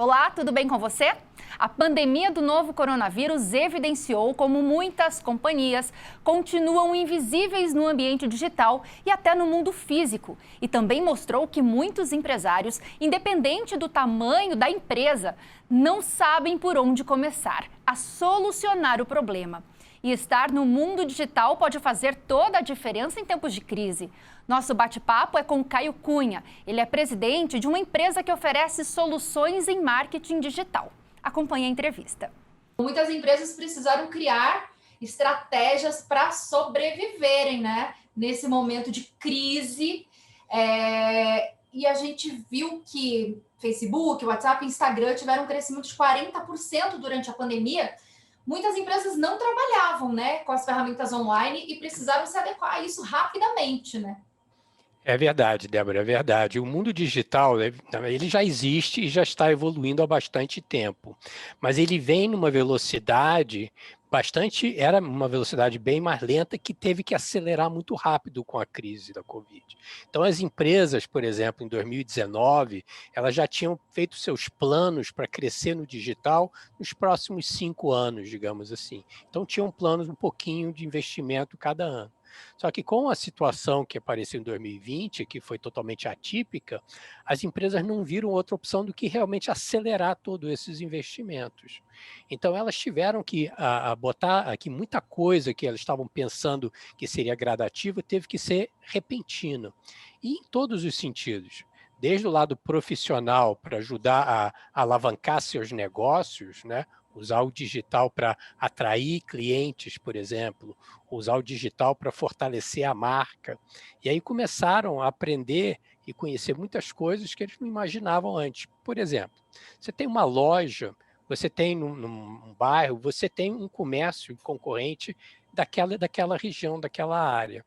Olá, tudo bem com você? A pandemia do novo coronavírus evidenciou como muitas companhias continuam invisíveis no ambiente digital e até no mundo físico. E também mostrou que muitos empresários, independente do tamanho da empresa, não sabem por onde começar a solucionar o problema. E estar no mundo digital pode fazer toda a diferença em tempos de crise. Nosso bate-papo é com Caio Cunha. Ele é presidente de uma empresa que oferece soluções em marketing digital. Acompanhe a entrevista. Muitas empresas precisaram criar estratégias para sobreviverem, né? Nesse momento de crise. E a gente viu que Facebook, WhatsApp, Instagram tiveram um crescimento de 40% durante a pandemia. Muitas empresas não trabalhavam, né, com as ferramentas online e precisaram se adequar a isso rapidamente, né? É verdade, Débora, é verdade. O mundo digital, ele já existe e já está evoluindo há bastante tempo, mas ele vem numa velocidade era uma velocidade bem mais lenta que teve que acelerar muito rápido com a crise da Covid. Então, as empresas, por exemplo, em 2019, elas já tinham feito seus planos para crescer no digital nos próximos 5 anos, digamos assim. Então, tinham planos um pouquinho de investimento cada ano. Só que com a situação que apareceu em 2020, que foi totalmente atípica, as empresas não viram outra opção do que realmente acelerar todos esses investimentos. Então elas tiveram que botar aqui muita coisa que elas estavam pensando que seria gradativa, teve que ser repentina. E em todos os sentidos. Desde o lado profissional, para ajudar a alavancar seus negócios, né? Usar o digital para atrair clientes, por exemplo, usar o digital para fortalecer a marca. E aí começaram a aprender e conhecer muitas coisas que eles não imaginavam antes. Por exemplo, você tem uma loja, você tem num bairro, você tem um comércio concorrente daquela região, daquela área.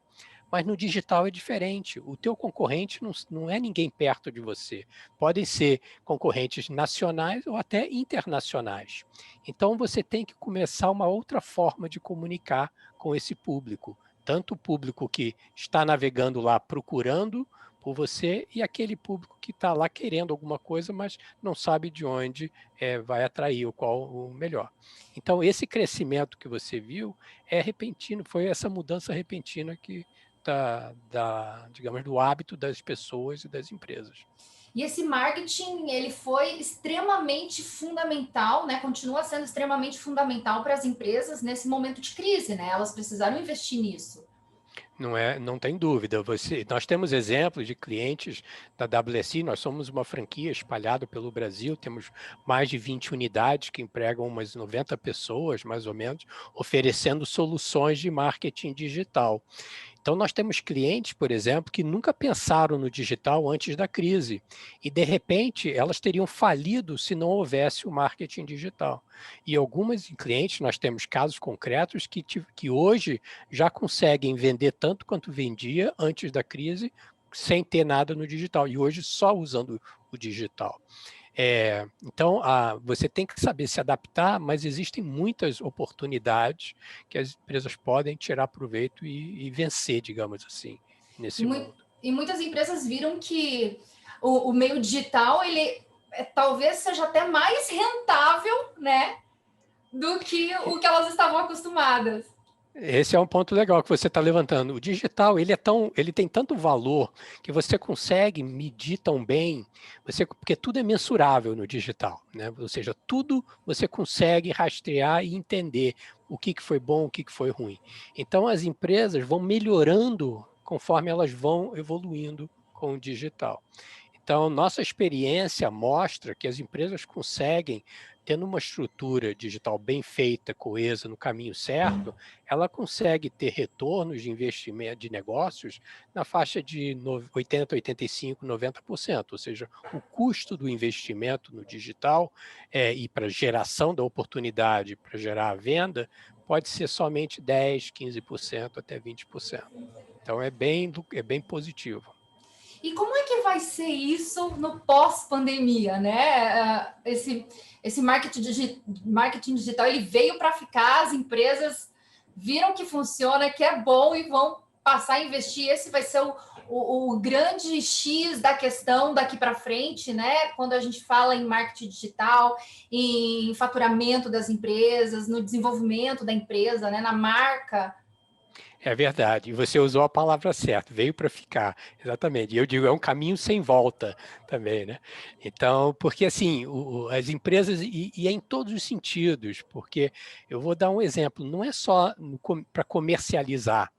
Mas no digital é diferente. O teu concorrente não é ninguém perto de você. Podem ser concorrentes nacionais ou até internacionais. Então você tem que começar uma outra forma de comunicar com esse público. Tanto o público que está navegando lá procurando por você e aquele público que está lá querendo alguma coisa, mas não sabe de onde vai atrair ou qual o melhor. Então esse crescimento que você viu é repentino, foi essa mudança repentina digamos, do hábito das pessoas e das empresas. E esse marketing, ele foi extremamente fundamental, né? Continua sendo extremamente fundamental para as empresas nesse momento de crise, né? Elas precisaram investir nisso. Não tem dúvida. Nós temos exemplos de clientes da WSI, nós somos uma franquia espalhada pelo Brasil, temos mais de 20 unidades que empregam umas 90 pessoas, mais ou menos, oferecendo soluções de marketing digital. Então, nós temos clientes, por exemplo, que nunca pensaram no digital antes da crise e, de repente, elas teriam falido se não houvesse o marketing digital. E algumas clientes, nós temos casos concretos que hoje já conseguem vender tanto quanto vendia antes da crise, sem ter nada no digital, e hoje só usando o digital. Então, você tem que saber se adaptar, mas existem muitas oportunidades que as empresas podem tirar proveito e vencer, digamos assim, nesse mundo. E muitas empresas viram que o meio digital, ele talvez seja até mais rentável, né, do que o que elas estavam acostumadas. Esse é um ponto legal que você está levantando. O digital, ele tem tanto valor que você consegue medir tão bem, porque tudo é mensurável no digital, né? Ou seja, tudo você consegue rastrear e entender o que foi bom, o que foi ruim. Então, as empresas vão melhorando conforme elas vão evoluindo com o digital. Então, nossa experiência mostra que as empresas conseguem, tendo uma estrutura digital bem feita, coesa, no caminho certo, ela consegue ter retornos de investimento de negócios na faixa de 80%, 85%, 90%. Ou seja, o custo do investimento no digital e para geração da oportunidade, para gerar a venda, pode ser somente 10%, 15%, até 20%. Então, é bem positivo. E como é que vai ser isso no pós-pandemia, né? Esse marketing digital, ele veio para ficar, as empresas viram que funciona, que é bom e vão passar a investir, esse vai ser o grande X da questão daqui para frente, né? Quando a gente fala em marketing digital, em faturamento das empresas, no desenvolvimento da empresa, né? Na marca. É verdade, e você usou a palavra certa, veio para ficar, exatamente. E eu digo, é um caminho sem volta também, né? Então, porque assim, as empresas, e é em todos os sentidos, porque eu vou dar um exemplo, não é só para comercializar,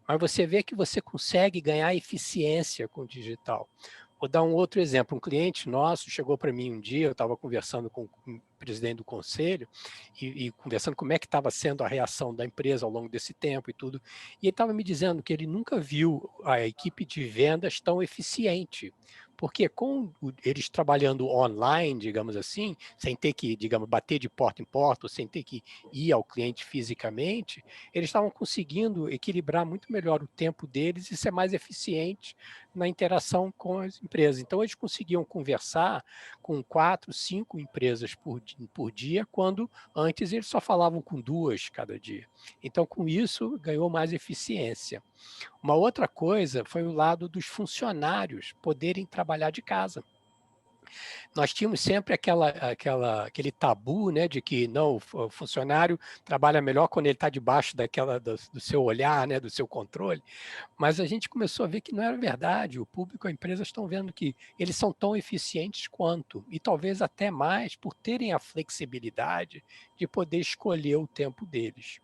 mas você vê que você consegue ganhar eficiência com o digital. Vou dar um outro exemplo. Um cliente nosso chegou para mim um dia, eu estava conversando com o presidente do conselho e conversando como é que estava sendo a reação da empresa ao longo desse tempo e tudo. E ele estava me dizendo que ele nunca viu a equipe de vendas tão eficiente. Porque com eles trabalhando online, digamos assim, sem ter que, digamos, bater de porta em porta, ou sem ter que ir ao cliente fisicamente, eles estavam conseguindo equilibrar muito melhor o tempo deles e ser mais eficiente na interação com as empresas. Então, eles conseguiam conversar com 4, 5 empresas por dia, quando antes eles só falavam com 2 cada dia. Então, com isso, ganhou mais eficiência. Uma outra coisa foi o lado dos funcionários poderem trabalhar de casa. Nós tínhamos sempre aquele tabu, né, de que não, o funcionário trabalha melhor quando ele está debaixo do seu olhar, né, do seu controle, mas a gente começou a ver que não era verdade. O público, as empresas estão vendo que eles são tão eficientes quanto, e talvez até mais, por terem a flexibilidade de poder escolher o tempo deles.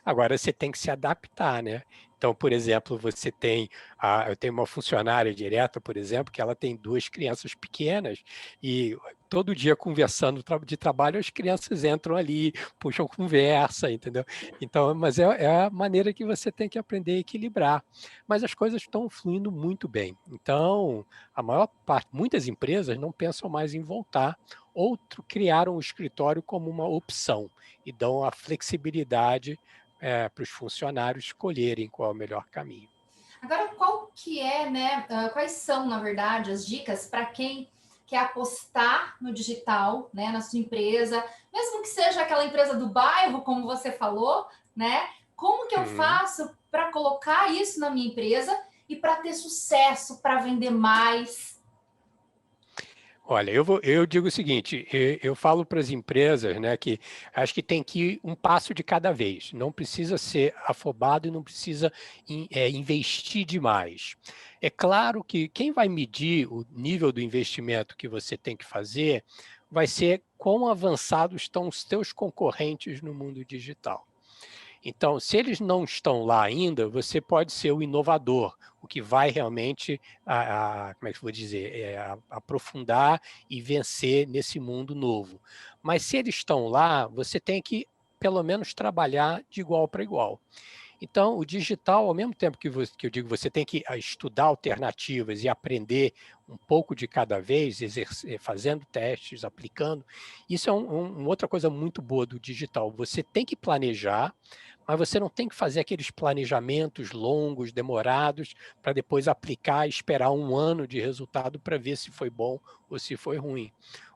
Agora você tem que se adaptar, né? Então, por exemplo, eu tenho uma funcionária direta, por exemplo, que ela tem 2 crianças pequenas e todo dia conversando de trabalho, as crianças entram ali, puxam conversa, entendeu? Então, mas é a maneira que você tem que aprender a equilibrar. Mas as coisas estão fluindo muito bem. Então, a maior parte, muitas empresas não pensam mais em voltar, criaram o escritório como uma opção e dão a flexibilidade para os funcionários escolherem qual é o melhor caminho. Agora, qual que é, né? Quais são, na verdade, as dicas para quem quer apostar no digital, né, na sua empresa, mesmo que seja aquela empresa do bairro, como você falou, né? Como que eu faço para colocar isso na minha empresa e para ter sucesso, para vender mais? Olha, eu digo o seguinte, eu falo para as empresas, né, que acho que tem que ir um passo de cada vez, não precisa ser afobado e não precisa investir demais. É claro que quem vai medir o nível do investimento que você tem que fazer vai ser quão avançados estão os teus concorrentes no mundo digital. Então, se eles não estão lá ainda, você pode ser o inovador, o que vai realmente, como é que eu vou dizer, aprofundar e vencer nesse mundo novo. Mas se eles estão lá, você tem que, pelo menos, trabalhar de igual para igual. Então, o digital, ao mesmo tempo que eu digo, você tem que estudar alternativas e aprender um pouco de cada vez, fazendo testes, aplicando. Isso é uma outra coisa muito boa do digital. Você tem que planejar, mas você não tem que fazer aqueles planejamentos longos, demorados, para depois aplicar e esperar 1 ano de resultado para ver se foi bom ou se foi ruim.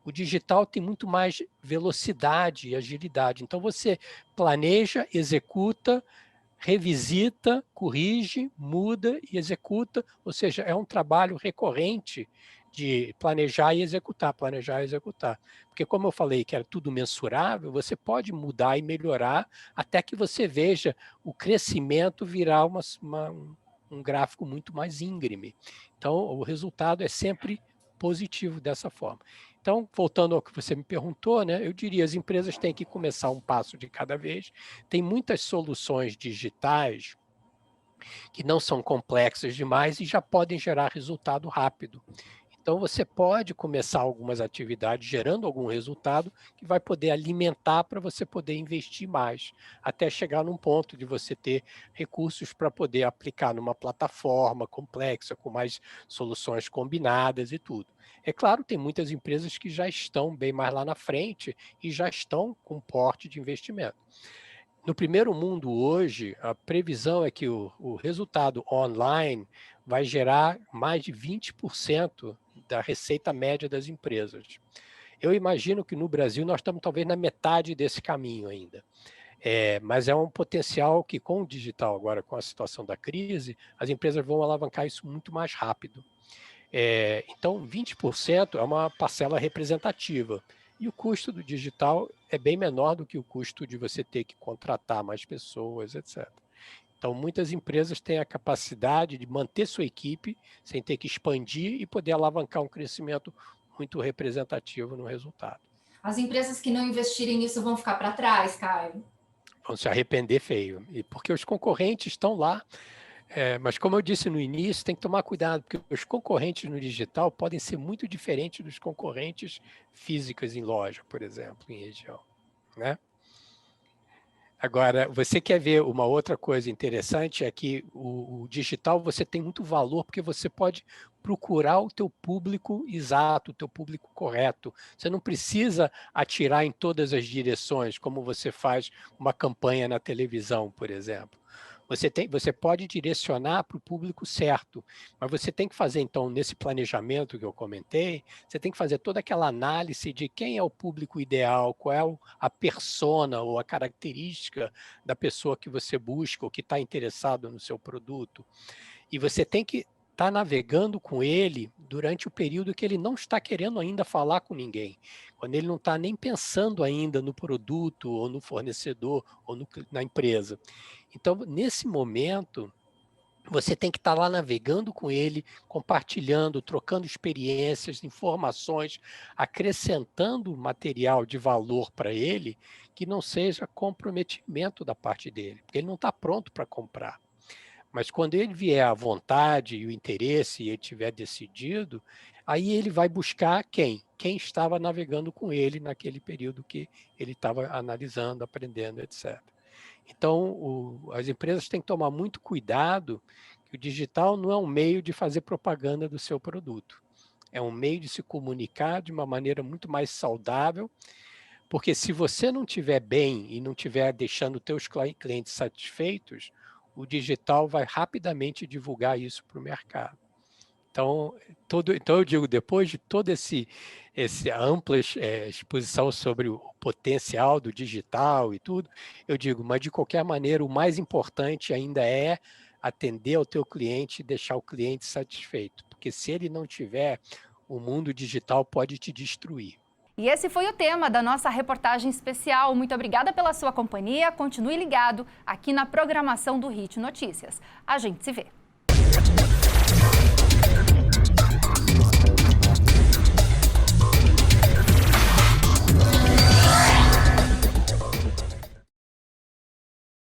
O digital tem muito mais velocidade e agilidade. Então, você planeja, executa, revisita, corrige, muda e executa, ou seja, é um trabalho recorrente de planejar e executar, planejar e executar. Porque como eu falei que era tudo mensurável, você pode mudar e melhorar até que você veja o crescimento virar um gráfico muito mais íngreme. Então, o resultado é sempre positivo dessa forma. Então, voltando ao que você me perguntou, né, eu diria as empresas têm que começar um passo de cada vez. Tem muitas soluções digitais que não são complexas demais e já podem gerar resultado rápido. Então, você pode começar algumas atividades gerando algum resultado que vai poder alimentar para você poder investir mais, até chegar num ponto de você ter recursos para poder aplicar numa plataforma complexa, com mais soluções combinadas e tudo. É claro, tem muitas empresas que já estão bem mais lá na frente e já estão com porte de investimento. No primeiro mundo hoje, a previsão é que o resultado online vai gerar mais de 20% da receita média das empresas. Eu imagino que no Brasil nós estamos talvez na metade desse caminho ainda. Mas é um potencial que, com o digital agora, com a situação da crise, as empresas vão alavancar isso muito mais rápido. Então, 20% é uma parcela representativa. E o custo do digital é bem menor do que o custo de você ter que contratar mais pessoas, etc. Então, muitas empresas têm a capacidade de manter sua equipe sem ter que expandir e poder alavancar um crescimento muito representativo no resultado. As empresas que não investirem nisso vão ficar para trás, Caio? Vão se arrepender feio, e porque os concorrentes estão lá. Mas como eu disse no início, tem que tomar cuidado, porque os concorrentes no digital podem ser muito diferentes dos concorrentes físicos em loja, por exemplo, em região, né? Agora, você quer ver uma outra coisa interessante, é que o digital você tem muito valor, porque você pode procurar o teu público exato, o teu público correto. Você não precisa atirar em todas as direções, como você faz uma campanha na televisão, por exemplo. Você pode direcionar para o público certo, mas você tem que fazer, então, nesse planejamento que eu comentei, você tem que fazer toda aquela análise de quem é o público ideal, qual é a persona ou a característica da pessoa que você busca ou que está interessado no seu produto. E você tem que estar navegando com ele durante o período que ele não está querendo ainda falar com ninguém, quando ele não está nem pensando ainda no produto ou no fornecedor ou na empresa. Então, nesse momento, você tem que estar lá navegando com ele, compartilhando, trocando experiências, informações, acrescentando material de valor para ele, que não seja comprometimento da parte dele, porque ele não está pronto para comprar. Mas quando ele vier à vontade e o interesse e ele tiver decidido, aí ele vai buscar quem? Quem estava navegando com ele naquele período que ele estava analisando, aprendendo, etc. Então, as empresas têm que tomar muito cuidado, que o digital não é um meio de fazer propaganda do seu produto. É um meio de se comunicar de uma maneira muito mais saudável, porque se você não estiver bem e não estiver deixando os teus clientes satisfeitos, o digital vai rapidamente divulgar isso para o mercado. Então eu digo, depois de toda essa ampla exposição sobre o potencial do digital e tudo, eu digo, mas de qualquer maneira, o mais importante ainda é atender ao teu cliente e deixar o cliente satisfeito, porque se ele não tiver, o mundo digital pode te destruir. E esse foi o tema da nossa reportagem especial. Muito obrigada pela sua companhia. Continue ligado aqui na programação do HIT Notícias. A gente se vê.